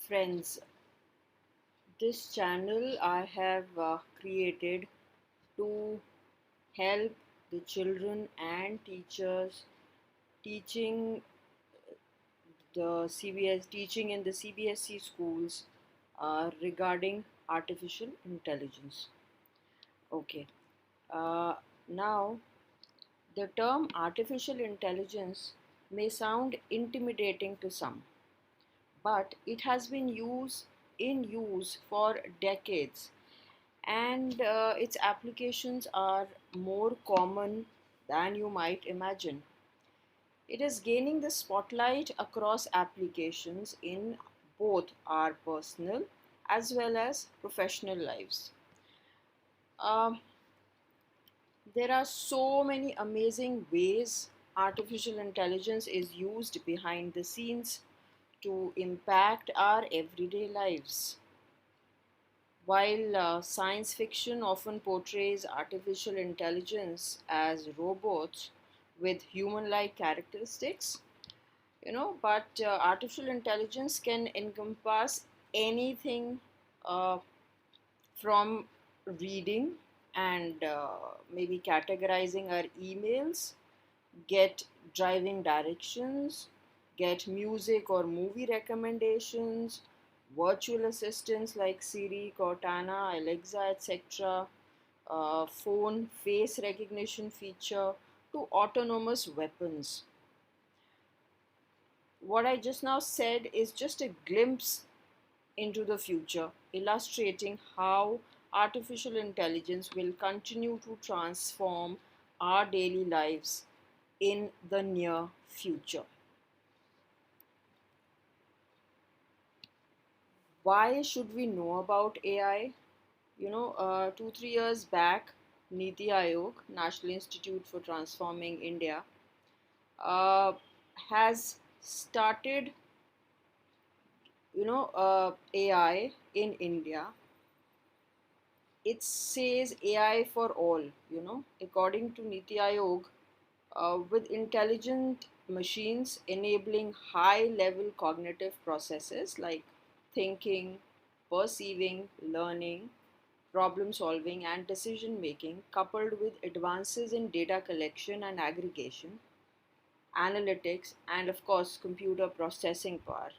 Friends, this channel I have created to help the children and teachers teaching the CBS teaching in the CBSE schools regarding artificial intelligence. Okay. Uh, Now the term artificial intelligence may sound intimidating to some, but it has been in use for decades, and its applications are more common than you might imagine. It is gaining the spotlight across applications in both our personal as well as professional lives. Um, there are so many amazing ways artificial intelligence is used behind the scenes to impact our everyday lives. While science fiction often portrays artificial intelligence as robots with human like characteristics, but artificial intelligence can encompass anything uh, from reading and maybe categorizing our emails, get driving directions, get music or movie recommendations, virtual assistants like Siri, Cortana, Alexa, etc., phone face recognition feature, to autonomous weapons. What I just now said is just a glimpse into the future, illustrating how artificial intelligence will continue to transform our daily lives in the near future. Why should we know about AI? 2, 3 years back, Niti Aayog, National Institute for Transforming India, uh, has started, AI in India. It says AI for all, according to Niti Aayog, with intelligent machines enabling high level cognitive processes like thinking, perceiving, learning, problem solving, and decision making, coupled with advances in data collection and aggregation, analytics, and of course, computer processing power.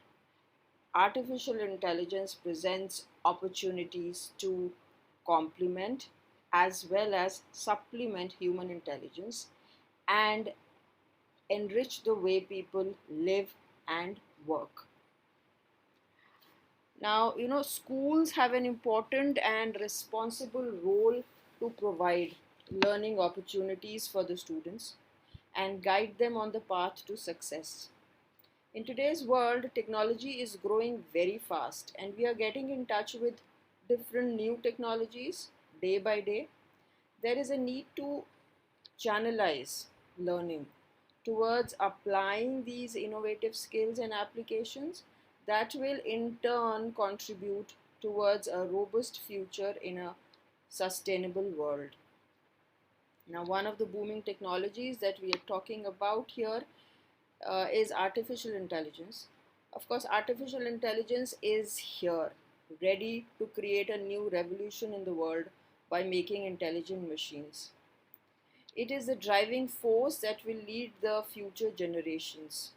Artificial intelligence presents opportunities to complement as well as supplement human intelligence and enrich the way people live and work. Now, schools have an important and responsible role to provide learning opportunities for the students and guide them on the path to success. In today's world, technology is growing very fast, and we are getting in touch with different new technologies day by day. There is a need to channelize learning towards applying these innovative skills and applications that will in turn contribute towards a robust future in a sustainable world. Now, one of the booming technologies that we are talking about here is artificial intelligence. Of course, artificial intelligence is here, ready to create a new revolution in the world by making intelligent machines. It is the driving force that will lead the future generations.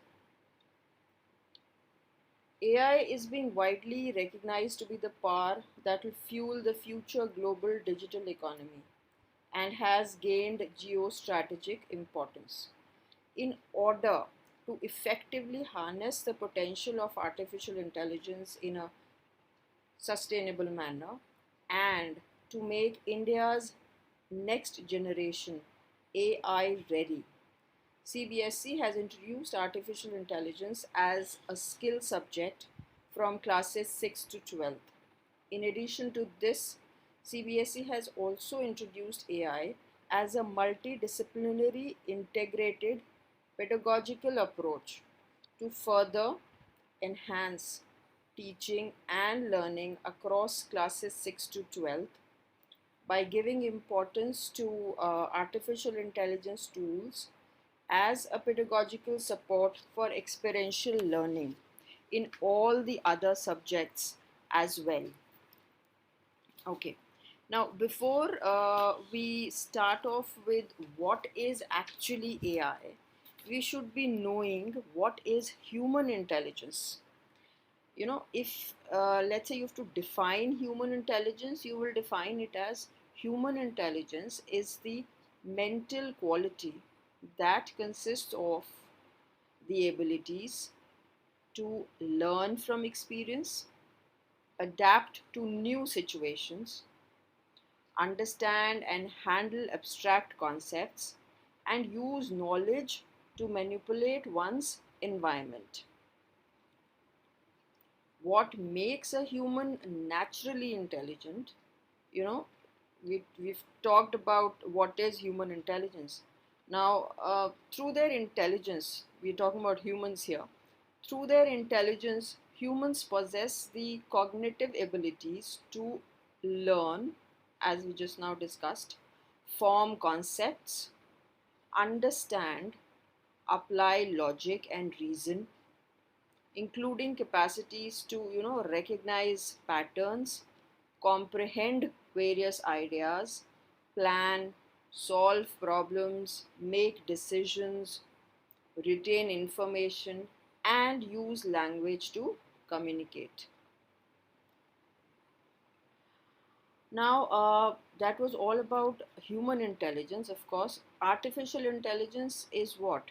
AI is being widely recognized to be the power that will fuel the future global digital economy and has gained geostrategic importance. In order to effectively harness the potential of artificial intelligence in a sustainable manner and to make India's next generation AI ready, CBSE has introduced artificial intelligence as a skill subject from classes 6 to 12. In addition to this, CBSE has also introduced AI as a multidisciplinary integrated pedagogical approach to further enhance teaching and learning across classes 6 to 12 by giving importance to artificial intelligence tools as a pedagogical support for experiential learning. in all the other subjects as well. Okay. Now, before we start off with what is actually AI, we should be knowing what is human intelligence. You know, if let's say you have to define human intelligence, you will define it as human intelligence is the mental quality that consists of the abilities to learn from experience, adapt to new situations, understand and handle abstract concepts, and use knowledge to manipulate one's environment. What makes a human naturally intelligent? You know, we've talked about what is human intelligence. Now, through their intelligence, we're talking about humans here. Through their intelligence, humans possess the cognitive abilities to learn, as we just now discussed, form concepts, understand, apply logic and reason, including capacities to, recognize patterns, comprehend various ideas, plan, solve problems, make decisions, retain information, and use language to communicate. Now, that was all about human intelligence. Of course, artificial intelligence is what?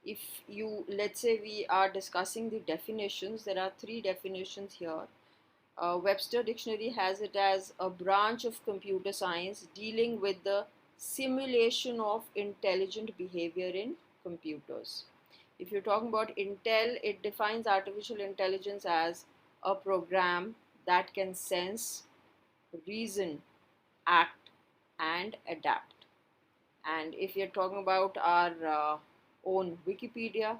If you, let's say we are discussing the definitions, there are three definitions here. Webster Dictionary has it as a branch of computer science dealing with the simulation of intelligent behavior in computers. If you're talking about Intel, it defines artificial intelligence as a program that can sense, reason, act, and adapt. And if you're talking about our own Wikipedia,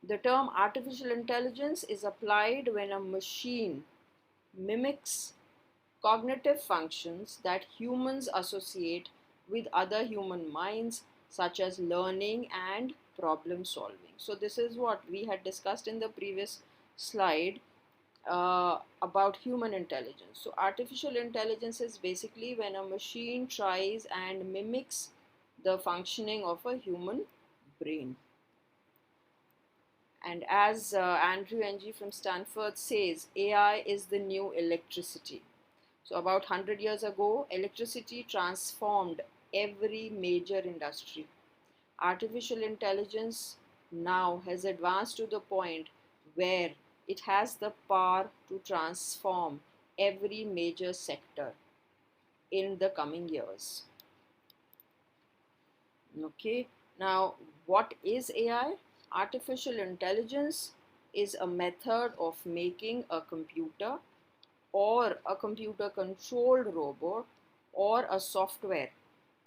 the term artificial intelligence is applied when a machine mimics cognitive functions that humans associate with other human minds, such as learning and problem solving. So, this is what we had discussed in the previous slide about human intelligence. So, artificial intelligence is basically when a machine tries and mimics the functioning of a human brain. And as Andrew Ng from Stanford says, AI is the new electricity. So, about 100 years ago, electricity transformed every major industry. Artificial intelligence now has advanced to the point where it has the power to transform every major sector in the coming years. Okay, now what is AI? Artificial intelligence is a method of making a computer or a computer controlled robot or a software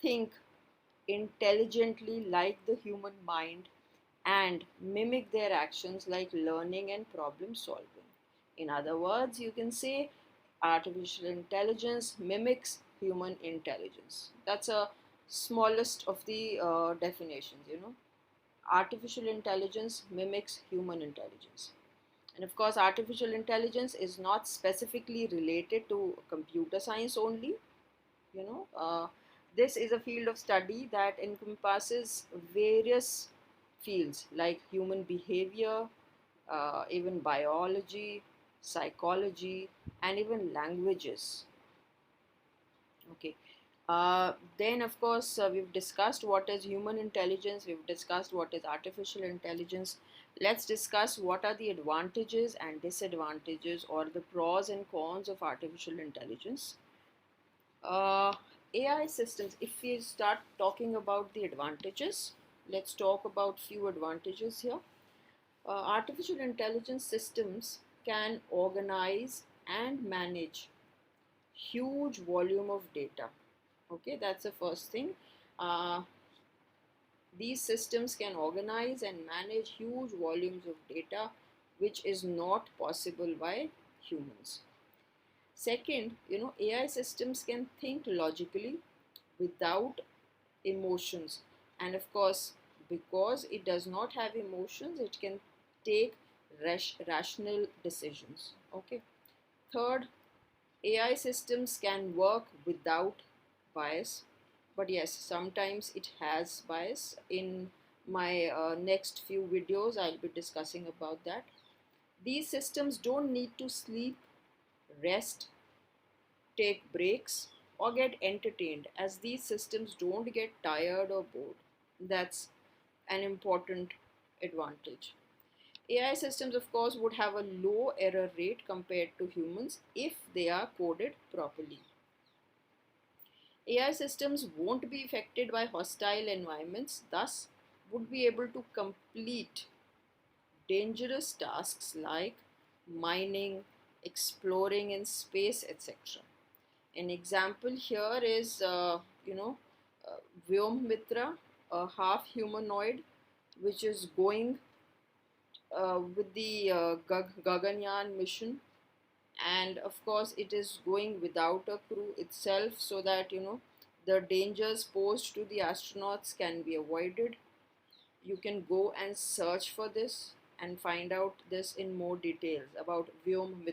think intelligently like the human mind and mimic their actions like learning and problem solving. In other words, you can say artificial intelligence mimics human intelligence. That's a smallest of the definitions. Artificial intelligence mimics human intelligence. And of course, artificial intelligence is not specifically related to computer science only. You know, this is a field of study that encompasses various fields like human behavior, even biology, psychology, and even languages. Okay. Then, of course, we've discussed what is human intelligence, we've discussed what is artificial intelligence. Let's discuss what are the advantages and disadvantages or the pros and cons of artificial intelligence. Uh, AI systems, if we start talking about the advantages, let's talk about few advantages here. Artificial intelligence systems can organize and manage huge volume of data. Okay, that's the first thing. uh, these systems can organize and manage huge volumes of data, which is not possible by humans. Second, AI systems can think logically without emotions, and of course, because it does not have emotions, it can take rational decisions. Okay. Third, AI systems can work without bias, but yes, sometimes it has bias. In my next few videos, I'll be discussing about that. These systems don't need to sleep, rest, take breaks, or get entertained, as these systems don't get tired or bored. That's an important advantage. AI systems, of course, would have a low error rate compared to humans if they are coded properly. AI systems won't be affected by hostile environments, thus, would be able to complete dangerous tasks like mining, exploring in space, etc. An example here is, uh, Vyom a half humanoid, which is going with the Gaganyaan mission, and of course, it is going without a crew itself, so that the dangers posed to the astronauts can be avoided. You can go and search for this and find out this in more details about Vyom.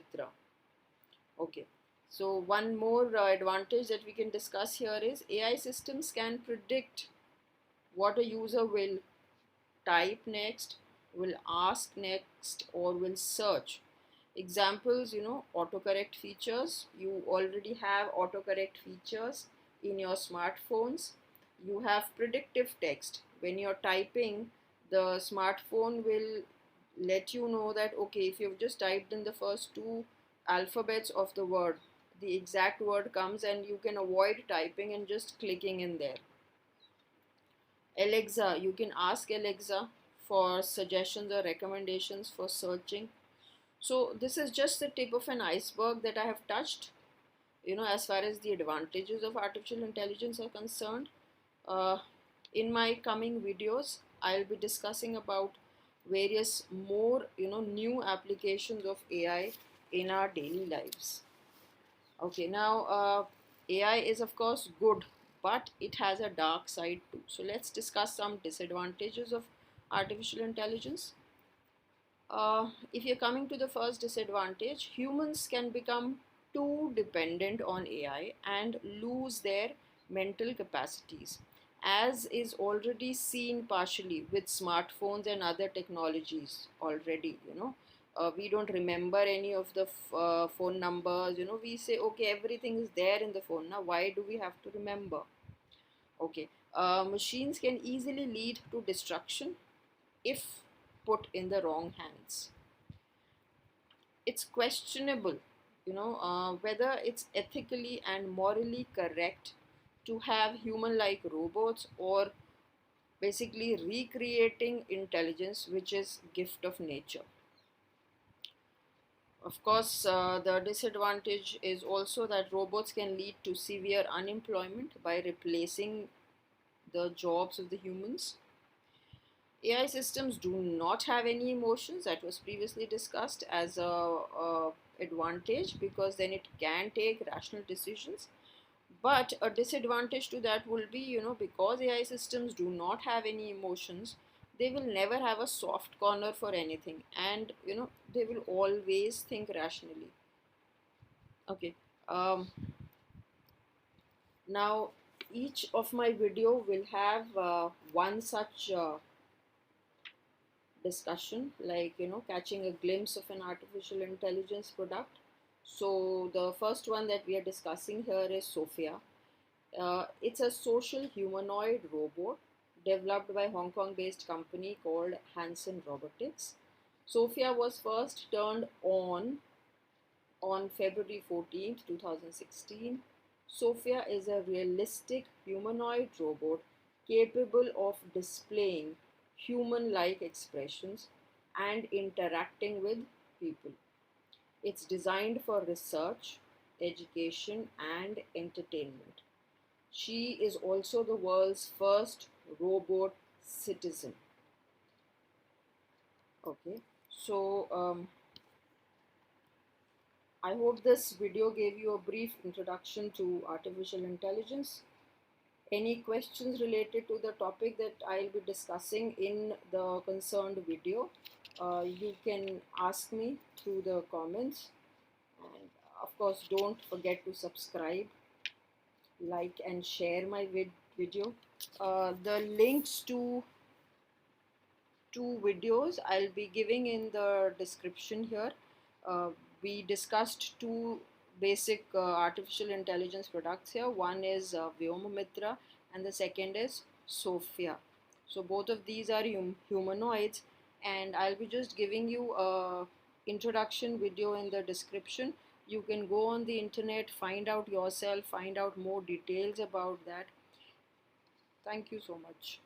Okay, so one more advantage that we can discuss here is AI systems can predict what a user will type next, will ask next, or will search. Examples, autocorrect features. You already have autocorrect features in your smartphones. You have predictive text. When you're typing, the smartphone will let you know that, okay, if you've just typed in the first two alphabets of the word, the exact word comes, and you can avoid typing and just clicking in there. Alexa, you can ask Alexa for suggestions or recommendations for searching. So this is just the tip of an iceberg that I have touched, as far as the advantages of artificial intelligence are concerned. Uh, in my coming videos, I'll be discussing about various more, new applications of AI in our daily lives. Okay, now AI is of course good, but it has a dark side too. So let's discuss some disadvantages of artificial intelligence. If you're coming to the first disadvantage, humans can become too dependent on AI and lose their mental capacities, as is already seen partially with smartphones and other technologies already. We don't remember any of the phone numbers. We say, okay, everything is there in the phone. Now, why do we have to remember? Okay, machines can easily lead to destruction if put in the wrong hands. It's questionable, whether it's ethically and morally correct to have human-like robots, or basically recreating intelligence which is gift of nature. Of course, the disadvantage is also that robots can lead to severe unemployment by replacing the jobs of the humans. AI systems do not have any emotions, that was previously discussed as a advantage, because then it can take rational decisions. But a disadvantage to that will be, because AI systems do not have any emotions, they will never have a soft corner for anything, and they will always think rationally. Okay. Now each of my video will have one such discussion, like catching a glimpse of an artificial intelligence product. So the first one that we are discussing here is Sophia. It's a social humanoid robot developed by Hong Kong based company called Hanson Robotics. Sophia was first turned on February 14th, 2016. Sophia is a realistic humanoid robot capable of displaying human-like expressions and interacting with people. It's designed for research, education, and entertainment. She is also the world's first robot citizen. Okay, so I hope this video gave you a brief introduction to artificial intelligence. Any questions related to the topic that I'll be discussing in the concerned video, you can ask me through the comments, and of course don't forget to subscribe, like and share my video. The links to two videos I'll be giving in the description here. Uh, we discussed two basic artificial intelligence products here. One is Vyomamitra and the second is Sophia. So both of these are humanoids, and I'll be just giving you a introduction video in the description. You can go on the internet, find out yourself, find out more details about that. Thank you so much.